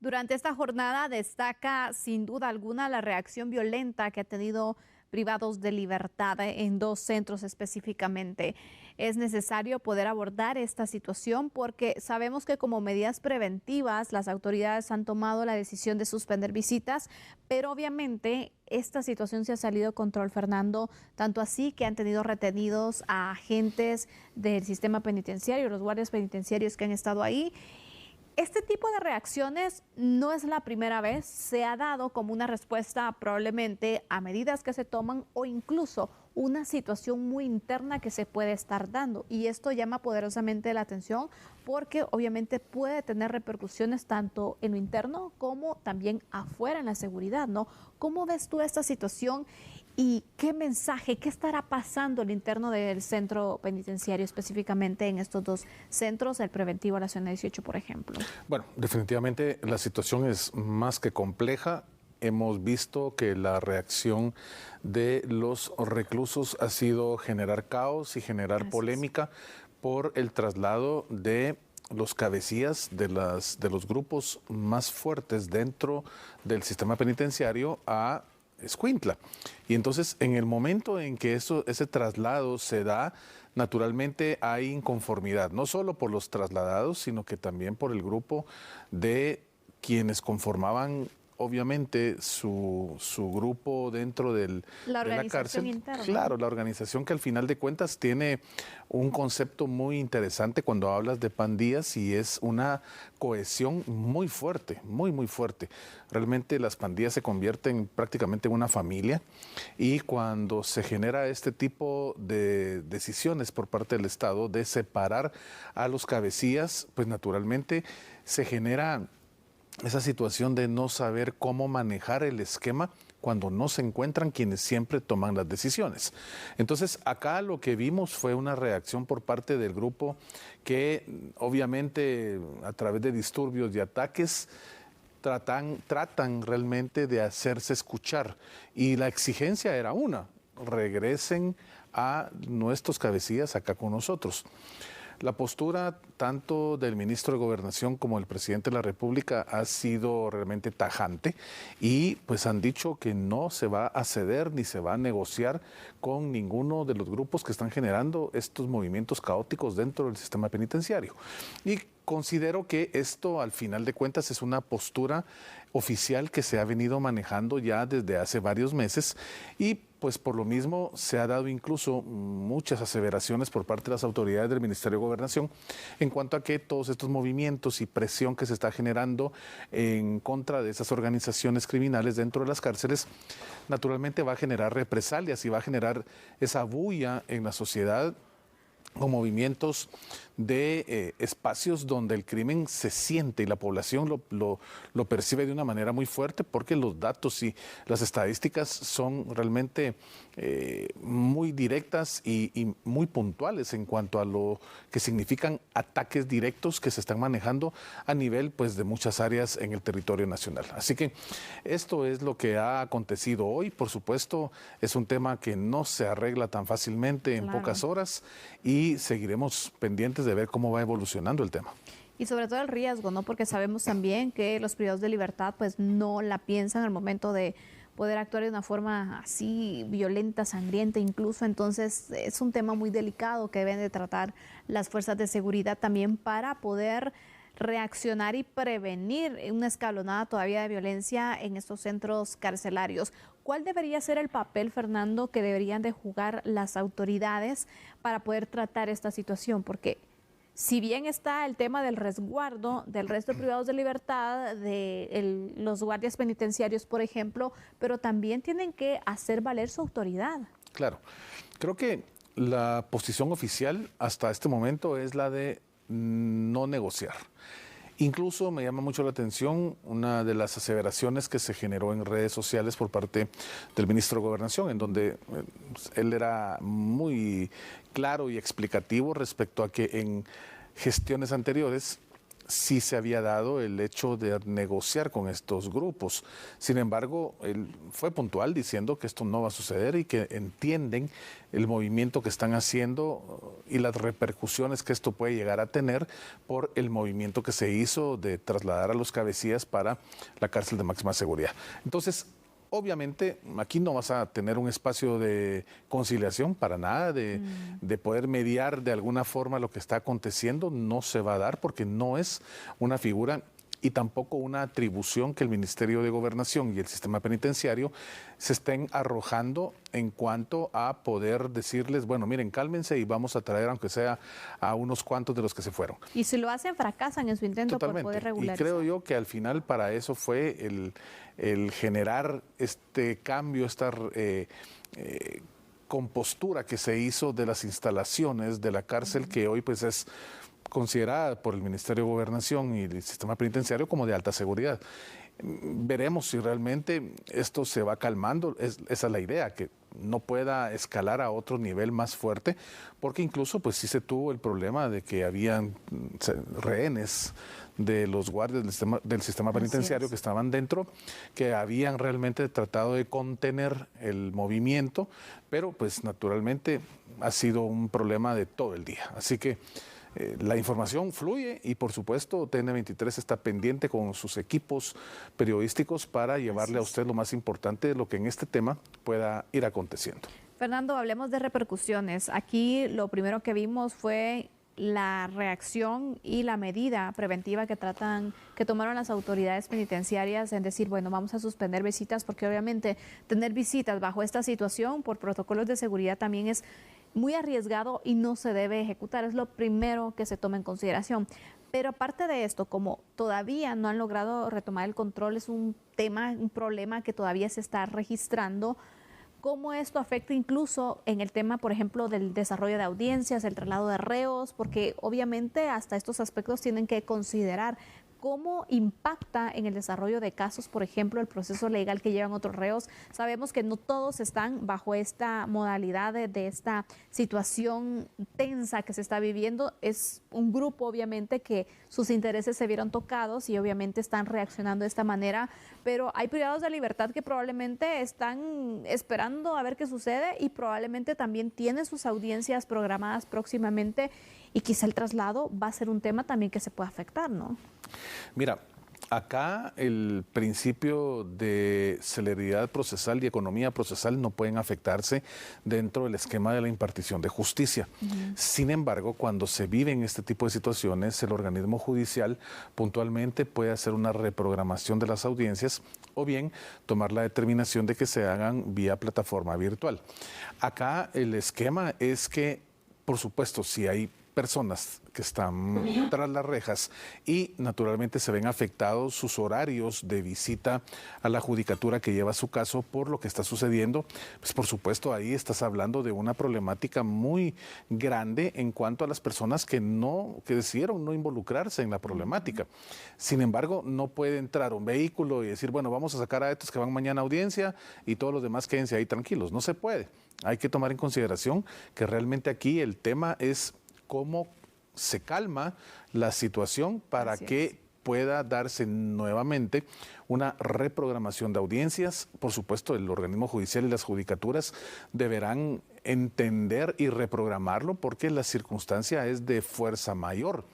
Durante esta jornada destaca sin duda alguna la reacción violenta que ha tenido privados de libertad en dos centros específicamente. Es necesario poder abordar esta situación porque sabemos que como medidas preventivas las autoridades han tomado la decisión de suspender visitas, pero obviamente esta situación se ha salido de control, Fernando, tanto así que han tenido retenidos a agentes del sistema penitenciario, los guardias penitenciarios que han estado ahí. Este tipo de reacciones no es la primera vez, se ha dado como una respuesta probablemente a medidas que se toman o incluso una situación muy interna que se puede estar dando. Y esto llama poderosamente la atención porque obviamente puede tener repercusiones tanto en lo interno como también afuera en la seguridad, ¿no? ¿Cómo ves tú esta situación y qué mensaje, qué estará pasando al interno del centro penitenciario, específicamente en estos dos centros, el preventivo a la zona 18, por ejemplo? Bueno, definitivamente la situación es más que compleja. Hemos visto que la reacción de los reclusos ha sido generar caos y generar polémica por el traslado de los cabecillas de los grupos más fuertes dentro del sistema penitenciario a Escuintla. Y entonces, en el momento en que ese traslado se da, naturalmente hay inconformidad, no solo por los trasladados, sino que también por el grupo de quienes conformaban obviamente su grupo dentro de la cárcel. Interna. Claro, la organización que al final de cuentas tiene un concepto muy interesante cuando hablas de pandillas y es una cohesión muy fuerte, muy fuerte. Realmente las pandillas se convierten prácticamente en una familia y cuando se genera este tipo de decisiones por parte del Estado de separar a los cabecillas, pues naturalmente se genera esa situación de no saber cómo manejar el esquema cuando no se encuentran quienes siempre toman las decisiones. Entonces, acá lo que vimos fue una reacción por parte del grupo que obviamente a través de disturbios y ataques tratan realmente de hacerse escuchar. Y la exigencia era una: regresen a nuestros cabecillas acá con nosotros. La postura tanto del ministro de Gobernación como del presidente de la República ha sido realmente tajante y pues han dicho que no se va a ceder ni se va a negociar con ninguno de los grupos que están generando estos movimientos caóticos dentro del sistema penitenciario. Y considero que esto, al final de cuentas, es una postura oficial que se ha venido manejando ya desde hace varios meses y pues por lo mismo se ha dado incluso muchas aseveraciones por parte de las autoridades del Ministerio de Gobernación en cuanto a que todos estos movimientos y presión que se está generando en contra de esas organizaciones criminales dentro de las cárceles, naturalmente va a generar represalias y va a generar esa bulla en la sociedad con movimientos de espacios donde el crimen se siente y la población lo percibe de una manera muy fuerte porque los datos y las estadísticas son realmente muy directas y muy puntuales en cuanto a lo que significan ataques directos que se están manejando a nivel pues de muchas áreas en el territorio nacional. Así que esto es lo que ha acontecido hoy. Por supuesto, es un tema que no se arregla tan fácilmente en pocas horas y seguiremos pendientes de ver cómo va evolucionando el tema. Y sobre todo el riesgo, ¿no? Porque sabemos también que los privados de libertad pues no la piensan al momento de poder actuar de una forma así violenta, sangrienta incluso. Entonces es un tema muy delicado que deben de tratar las fuerzas de seguridad también para poder reaccionar y prevenir una escalonada todavía de violencia en estos centros carcelarios. ¿Cuál debería ser el papel, Fernando, que deberían de jugar las autoridades para poder tratar esta situación? Porque si bien está el tema del resguardo del resto de privados de libertad, de los guardias penitenciarios, por ejemplo, pero también tienen que hacer valer su autoridad. Claro, creo que la posición oficial hasta este momento es la de no negociar. Incluso me llama mucho la atención una de las aseveraciones que se generó en redes sociales por parte del ministro de Gobernación, en donde él era muy claro y explicativo respecto a que en gestiones anteriores sí se había dado el hecho de negociar con estos grupos. Sin embargo, él fue puntual diciendo que esto no va a suceder y que entienden el movimiento que están haciendo y las repercusiones que esto puede llegar a tener por el movimiento que se hizo de trasladar a los cabecillas para la cárcel de máxima seguridad. Entonces, obviamente, aquí no vas a tener un espacio de conciliación para nada, de poder mediar de alguna forma lo que está aconteciendo, no se va a dar porque no es una figura y tampoco una atribución que el Ministerio de Gobernación y el sistema penitenciario se estén arrojando en cuanto a poder decirles, bueno, miren, cálmense y vamos a traer, aunque sea a unos cuantos de los que se fueron. Y si lo hacen, fracasan en su intento por poder regularizar. Y creo yo que al final para eso fue el generar este cambio, esta compostura que se hizo de las instalaciones de la cárcel, que hoy pues es considerada por el Ministerio de Gobernación y el sistema penitenciario como de alta seguridad. Veremos si realmente esto se va calmando, esa es la idea, que no pueda escalar a otro nivel más fuerte, porque incluso pues sí se tuvo el problema de que habían rehenes de los guardias del sistema penitenciario que estaban dentro, que habían realmente tratado de contener el movimiento, pero pues naturalmente ha sido un problema de todo el día. Así que la información fluye y por supuesto TN23 está pendiente con sus equipos periodísticos para llevarle a usted lo más importante de lo que en este tema pueda ir aconteciendo. Fernando, hablemos de repercusiones. Aquí lo primero que vimos fue la reacción y la medida preventiva que tomaron las autoridades penitenciarias en decir, bueno, vamos a suspender visitas, porque obviamente tener visitas bajo esta situación por protocolos de seguridad también es muy arriesgado y no se debe ejecutar. Es lo primero que se toma en consideración. Pero aparte de esto, como todavía no han logrado retomar el control, es un problema que todavía se está registrando. ¿Cómo esto afecta incluso en el tema, por ejemplo, del desarrollo de audiencias, el traslado de reos? Porque obviamente hasta estos aspectos tienen que considerar cómo impacta en el desarrollo de casos, por ejemplo, el proceso legal que llevan otros reos. Sabemos que no todos están bajo esta modalidad de esta situación tensa que se está viviendo. Es un grupo, obviamente, que sus intereses se vieron tocados y obviamente están reaccionando de esta manera, pero hay privados de libertad que probablemente están esperando a ver qué sucede y probablemente también tienen sus audiencias programadas próximamente y quizá el traslado va a ser un tema también que se puede afectar, ¿no? Mira, acá el principio de celeridad procesal y economía procesal no pueden afectarse dentro del esquema de la impartición de justicia. Sin embargo, cuando se viven este tipo de situaciones, el organismo judicial puntualmente puede hacer una reprogramación de las audiencias o bien tomar la determinación de que se hagan vía plataforma virtual. Acá el esquema es que, por supuesto, si hay personas que están tras las rejas y naturalmente se ven afectados sus horarios de visita a la judicatura que lleva su caso por lo que está sucediendo, pues por supuesto ahí estás hablando de una problemática muy grande en cuanto a las personas que decidieron no involucrarse en la problemática. Sin embargo, no puede entrar un vehículo y decir, bueno, vamos a sacar a estos que van mañana a audiencia y todos los demás quédense ahí tranquilos. No se puede. Hay que tomar en consideración que realmente aquí el tema es cómo se calma la situación para que pueda darse nuevamente una reprogramación de audiencias. Por supuesto, el organismo judicial y las judicaturas deberán entender y reprogramarlo porque la circunstancia es de fuerza mayor.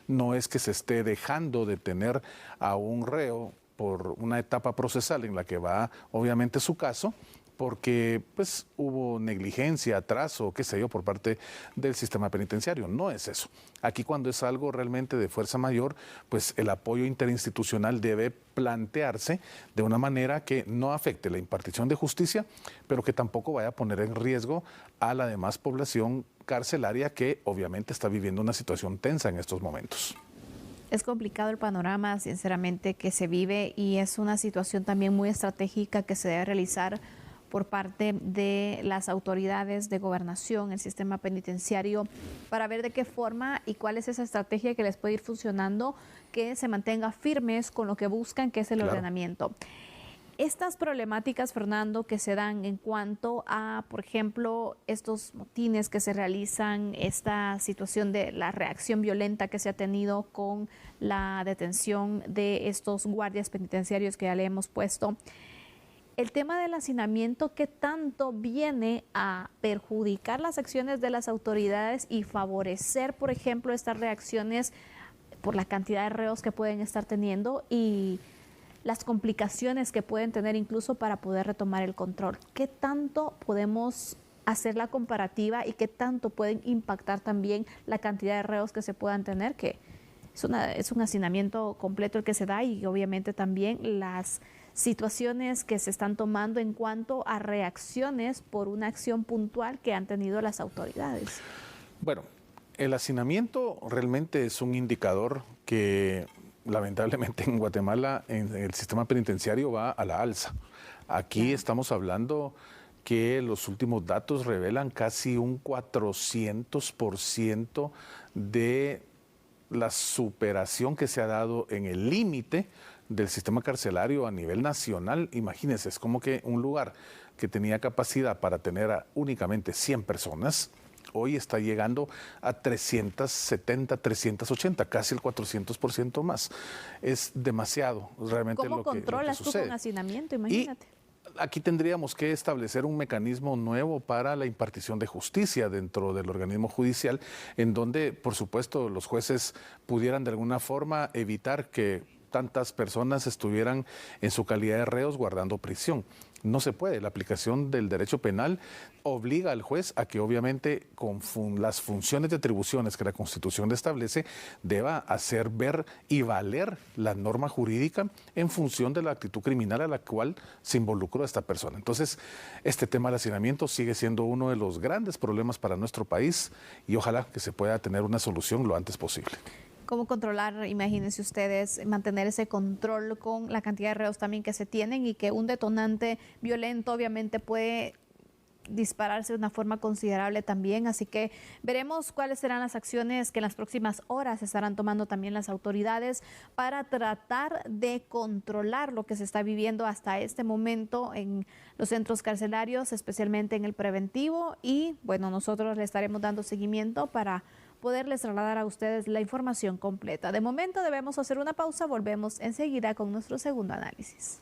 No es que se esté dejando de tener a un reo por una etapa procesal en la que va obviamente su caso, porque pues hubo negligencia, atraso, qué sé yo, por parte del sistema penitenciario. No es eso. Aquí cuando es algo realmente de fuerza mayor, pues el apoyo interinstitucional debe plantearse de una manera que no afecte la impartición de justicia, pero que tampoco vaya a poner en riesgo a la demás población carcelaria que obviamente está viviendo una situación tensa en estos momentos. Es complicado el panorama, sinceramente, que se vive y es una situación también muy estratégica que se debe realizar por parte de las autoridades de gobernación, el sistema penitenciario, para ver de qué forma y cuál es esa estrategia que les puede ir funcionando, que se mantenga firmes con lo que buscan, que es el ordenamiento. Estas problemáticas, Fernando, que se dan en cuanto a, por ejemplo, estos motines que se realizan, esta situación de la reacción violenta que se ha tenido con la detención de estos guardias penitenciarios que ya le hemos puesto, el tema del hacinamiento, ¿qué tanto viene a perjudicar las acciones de las autoridades y favorecer, por ejemplo, estas reacciones por la cantidad de reos que pueden estar teniendo y las complicaciones que pueden tener incluso para poder retomar el control? ¿Qué tanto podemos hacer la comparativa y qué tanto pueden impactar también la cantidad de reos que se puedan tener? Que es un hacinamiento completo el que se da, y obviamente también las situaciones que se están tomando en cuanto a reacciones por una acción puntual que han tenido las autoridades. Bueno, el hacinamiento realmente es un indicador que lamentablemente en Guatemala, en el sistema penitenciario, va a la alza. Aquí estamos hablando que los últimos datos revelan casi un 400% de la superación que se ha dado en el límite del sistema carcelario a nivel nacional. Imagínense, es como que un lugar que tenía capacidad para tener únicamente 100 personas, hoy está llegando a 370, 380, casi el 400% más. Es demasiado realmente lo que sucede. ¿Cómo controlas tú con hacinamiento? Imagínate. Aquí tendríamos que establecer un mecanismo nuevo para la impartición de justicia dentro del organismo judicial, en donde, por supuesto, los jueces pudieran de alguna forma evitar que tantas personas estuvieran en su calidad de reos guardando prisión. No se puede. La aplicación del derecho penal obliga al juez a que, obviamente, con las funciones de atribuciones que la Constitución establece, deba hacer ver y valer la norma jurídica en función de la actitud criminal a la cual se involucró esta persona. Entonces, este tema del hacinamiento sigue siendo uno de los grandes problemas para nuestro país, y ojalá que se pueda tener una solución lo antes posible. ¿Cómo controlar, imagínense ustedes, mantener ese control con la cantidad de reos también que se tienen, y que un detonante violento obviamente puede dispararse de una forma considerable también? Así que veremos cuáles serán las acciones que en las próximas horas estarán tomando también las autoridades para tratar de controlar lo que se está viviendo hasta este momento en los centros carcelarios, especialmente en el preventivo. Y bueno, nosotros le estaremos dando seguimiento para poderles trasladar a ustedes la información completa. De momento debemos hacer una pausa, volvemos enseguida con nuestro segundo análisis.